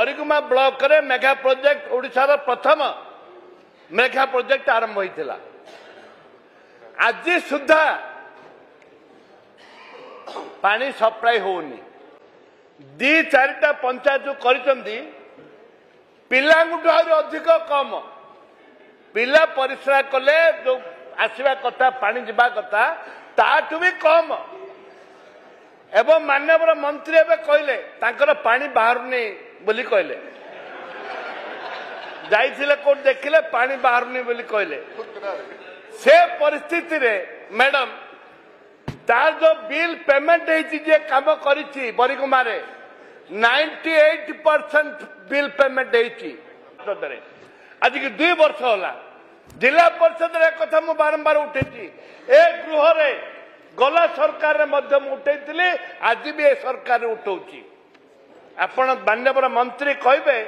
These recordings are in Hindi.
हरिकुमा ब्लॉक रे मेगा प्रोजेक्ट ओडिशार प्रथम मेगा प्रोजेक्ट आरंभ होइतिला। आज सुधा पानी सप्लाई होनी दी चारिटा पंचायत जो करिसंदी पिलांगुठु अधिक कम पिला परिश्रा कले जो आसवा कथा पानी जीवा कथा ताठू भी कम एवं माननीय मंत्री एवं कहले तांकर पानी बाहरुनी बोली कहले जाइथिले कोट देखिले पानी बाहरुनी बोली कहले से परिस्थिति रे मैडम तार जो बिल पेमेंट है काम करी बरिकुमा 98% बिल पेमेंट है आज की 2 वर्ष होला जिला परिषद कथा मु बारंबार उठे ए गृह रे गला सरकार रे मध्यम उठे आज भी ए सरकार उठाऊची आपण माननीय मंत्री कहबे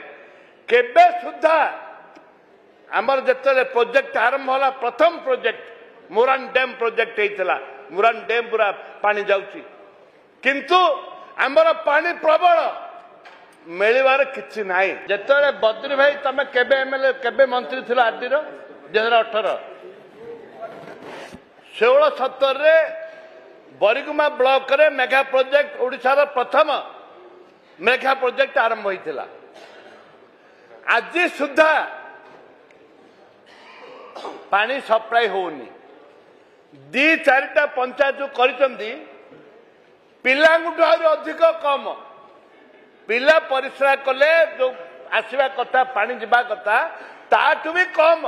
केबे सुधा आमर जतले प्रोजेक्ट आरंभ होला प्रथम प्रोजेक्ट मुरान डैम प्रोजेक्ट हेतला मुरान डैम पूरा पानी जाउची किंतु आमर पानी प्रबल मिलवार किछि नाही। जतले बद्री भाई तमे केबे एमएलए केबे मंत्री थिला आरडी रो 2018 16-17 रे बरिकुमा ब्लॉक रे मेगा प्रोजेक्ट ओडिशार प्रथम मेगा प्रोजेक्ट आरंभ होइतिला। आज सुधा पानी सप्लाई होनी दी चारिटा पंचायत जो करिसंदी पिलांगुठु अधिक कम पिला परिश्रा कले जो आसवा कथा पानी जीवा कथा ताठू भी कम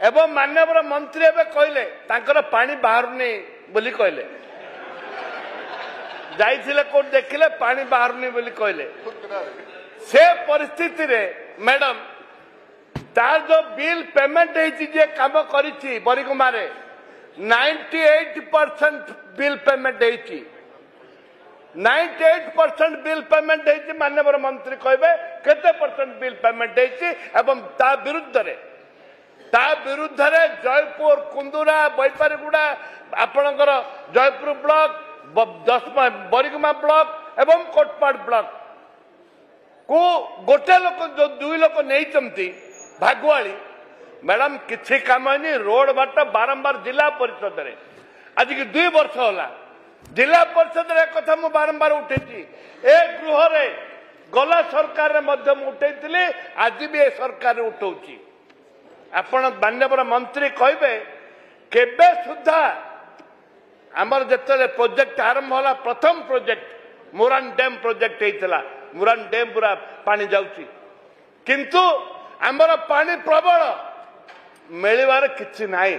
एवं माननीय मंत्री एवं कहले तांकर पानी बाहरुनी बोली कहले जाइथिले कोट देखिले पानी बाहरुनी बोली कहले से परिस्थिति रे मैडम तार जो बिल पेमेंट है काम करी बरिकुमा 98% बिल पेमेंट है 98% बिल पेमेंट है माननीय मंत्री कहबे केते परसेंट बिल पेमेंट है एवं ता विरुद्ध रे जयपुर कुंदुरा बैपारीगुड़ा आपणकर जयपुर ब्लॉक बरिकुमा ब्लॉक एवं कोटपाड़ ब्लॉक को गोटे लोक जो 2 लोक नहीं भागुआली मैडम किसी काम नहीं रोड बाट बारंबार जिला परिषद रे आज की 2 वर्ष होला जिला परिषद रे कथा मु बारंबार उठे ए गृह रे गला सरकार रे मध्यम उठे आज भी ए सरकार उठाऊची आपण माननीय मंत्री कहबे केबे सुधा आमर जतले प्रोजेक्ट आरंभ होला प्रथम प्रोजेक्ट मुरान डैम प्रोजेक्ट हेतला मुरान डैम पूरा पानी जाउची किंतु आमर पानी प्रबल मिलवार किछि नाही।